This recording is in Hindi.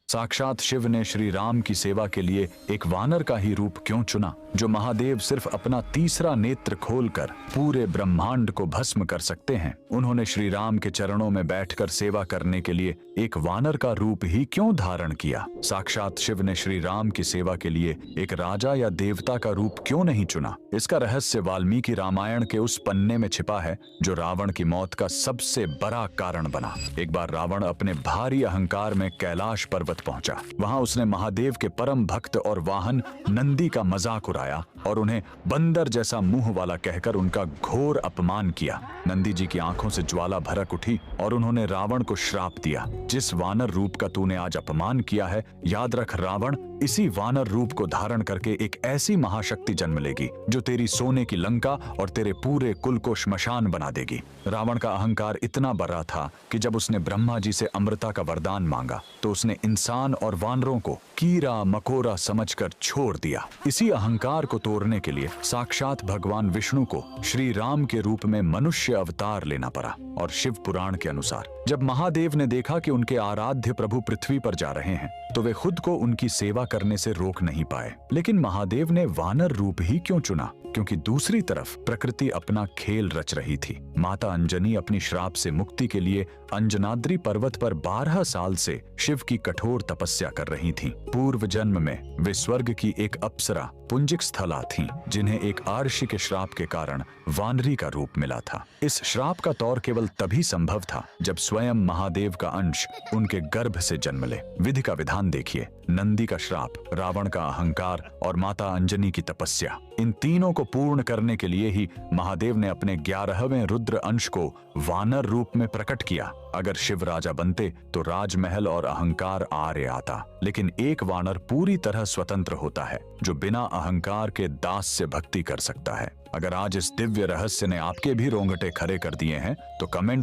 साक्षात शिव ने श्री राम की सेवा के लिए एक वानर का ही रूप क्यों चुना, जो महादेव सिर्फ अपना तीसरा नेत्र खोलकर पूरे ब्रह्मांड को भस्म कर सकते हैं। उन्होंने श्री राम के चरणों में बैठकर सेवा करने के लिए एक वानर का रूप ही क्यों धारण किया। साक्षात शिव ने श्री राम की सेवा के लिए एक राजा या देवता का रूप क्यों नहीं चुना। इसका रहस्य वाल्मीकि रामायण के उस पन्ने में छिपा है जो रावण की मौत का सबसे बड़ा कारण बना। एक बार रावण अपने भारी अहंकार में कैलाश पर्वत पहुंचा। वहां उसने महादेव के परम भक्त और वाहन नंदी का मजाक उड़ाया और उन्हें बंदर जैसा मुंह वाला कहकर उनका घोर अपमान किया। नंदी जी की आंखों से ज्वाला भड़क उठी और उन्होंने रावण को श्राप दिया, जिस वानर रूप का तूने आज अपमान किया है, याद रख रावण, इसी वानर रूप को धारण करके एक ऐसी महाशक्ति जन्म लेगी जो तेरी सोने की लंका और तेरे पूरे कुल को श्मशान बना देगी। रावण का अहंकार इतना बड़ा था कि जब उसने ब्रह्मा जी से अमृता का वरदान मांगा तो उसने इंसान और वानरों को कीड़ा मकोड़ा समझकर छोड़ दिया। इसी अहंकार को तोड़ने के लिए साक्षात भगवान विष्णु को श्री राम के रूप में मनुष्य अवतार लेना पड़ा। और शिव पुराण के अनुसार जब महादेव ने देखा कि उनके आराध्य प्रभु पृथ्वी पर जा रहे हैं तो वे खुद को उनकी सेवा करने से रोक नहीं पाए। लेकिन महादेव ने वानर रूप ही क्यों चुना? क्योंकि दूसरी तरफ प्रकृति अपना खेल रच रही थी। माता अंजनी अपनी श्राप से मुक्ति के लिए अंजनाद्री पर्वत पर 12 साल से शिव की कठोर तपस्या कर रही थीं। पूर्व जन्म में वे स्वर्ग की एक अप्सरा पुंजिक स्थला थीं, जिन्हें एक आर्षि के श्राप के कारण वानरी का रूप मिला था। इस श्राप का तौर केवल तभी संभव था जब स्वयं महादेव का अंश उनके गर्भ से जन्म ले। विधि का विधान देखिए, नंदी का श्राप, रावण का अहंकार और माता अंजनी की तपस्या, इन तीनों को पूर्ण करने के लिए ही महादेव ने अपने 11वें रुद्र अंश को वानर रूप में प्रकट किया। अगर शिव राजा बनते तो राजमहल और अहंकार आर्य आता, लेकिन एक वानर पूरी तरह स्वतंत्र होता है जो बिना अहंकार के दास से भक्ति कर सकता है। अगर आज इस दिव्य रहस्य ने आपके भी रोंगटे खड़े कर दिए हैं तो कमेंट